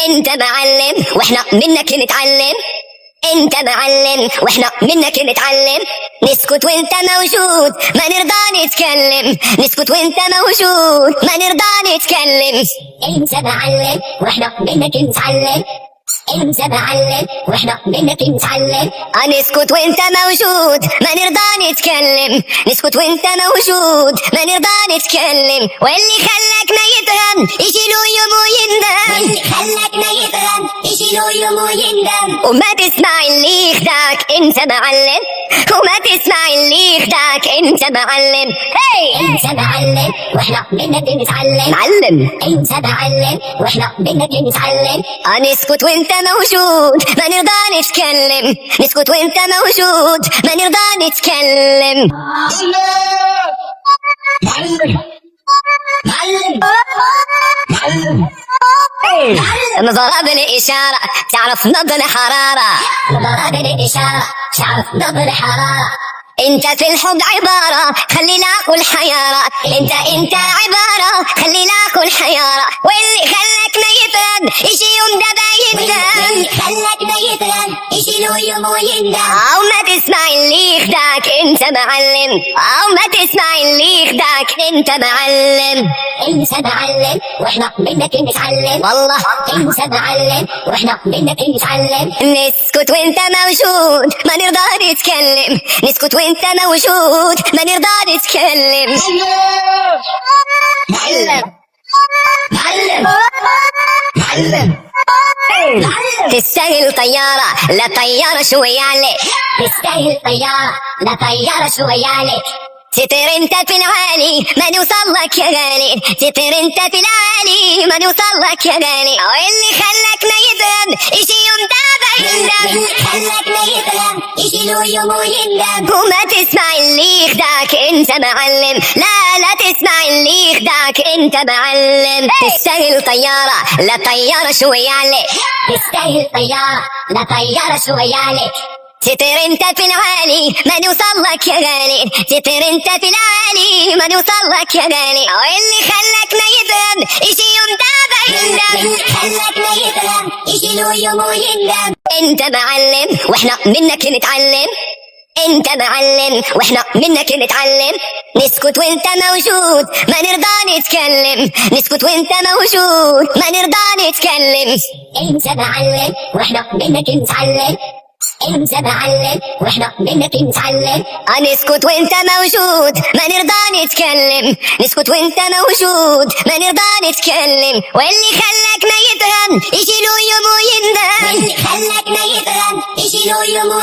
انت معلم واحنا منك نتعلم. انت معلم واحنا منك نتعلم. نسكت وانت موجود ما نرضى نتكلم. نسكت وانت موجود ما نرضى نتكلم. انت معلم واحنا منك نتعلم. انت معلم واحنا منك نتعلم. نسكت وانت موجود ما نرضى نتكلم. نسكت وانت موجود ما نرضى نتكلم. واللي خلاك ما يفهم يجيله يوم ويندم. واللي خلاك ما يفهم يجيله يوم ويندم. وما تسمع اللي يخدعك انت معلم. وما تسمع اللي يخدعك انت معلم. انت معلم واحنا منك نتعلم. معلم انت معلم واحنا منك نتعلم. نسكت وانت موجود ما نرضى نتكلم. نسكت وانت موجود ما نرضى نتكلم. معلم معلم معلم ضرب الإشارة تعرف نبض الحرارة. ضرب الإشارة تعرف نبض الحرارة. انت في الحب عبارة خلي لاك الحيارة. انت عبارة خلي لاك الحيارة. واللي خلاك ما يفهم يجي يوم دابا يندم. واللي خلاك ما يفهم يجي له يوم ويندم. او ما تسمع اللي يخدعك انت معلم. او ما تسمع اللي يخدعك انت معلم. انت معلم واحنا منك نتعلم. والله انت معلم واحنا منك نتعلم. نسكت وانت موجود ما نرضى نتكلم. نسكت وانت موجود ما نرضى نتكلم. معلم معلم معلم تستاهل طيارة لا طيارة شوية عليك. تستاهل طيارة لا طيارة شوية عليك. تطير انت في العالي ما نوصل لك يا غالي. تطير انت في العالي ما نوصل لك يا غالي. واللي خلاك ما يفهم يجي يوم دابا يندم. واللي خلاك ما يفهم يجي له يوم ويندم. وما تسمع اللي يخدعك انت معلم. لا تسمع اللي يخدعك انت معلم. تستاهل طيارة لا طيارة شوية عليك. تستاهل طيارة لا طيارة شوية عليك. تطير انت في العالي ما نوصل لك يا غالي. تطير انت في العالي ما نوصل لك يا غالي. واللي خلاك ما يفهم يجي يوم دابا يندم. واللي خلاك ما يفهم يجي له يوم ويندم. انت معلم واحنا منك نتعلم. انت معلم واحنا منك نتعلم. نسكت وانت موجود ما نرضى نتكلم. نسكت وانت موجود ما نرضى نتكلم. انت معلم واحنا منك نتعلم. انت معلم واحنا منك نتعلم. نسكت وانت موجود ما نرضى نتكلم. نسكت وانت موجود ما نرضى نتكلم. واللي خلاك ما يفهم يجي له يوم ويندم. واللي خلاك ما يفهم يجي له يوم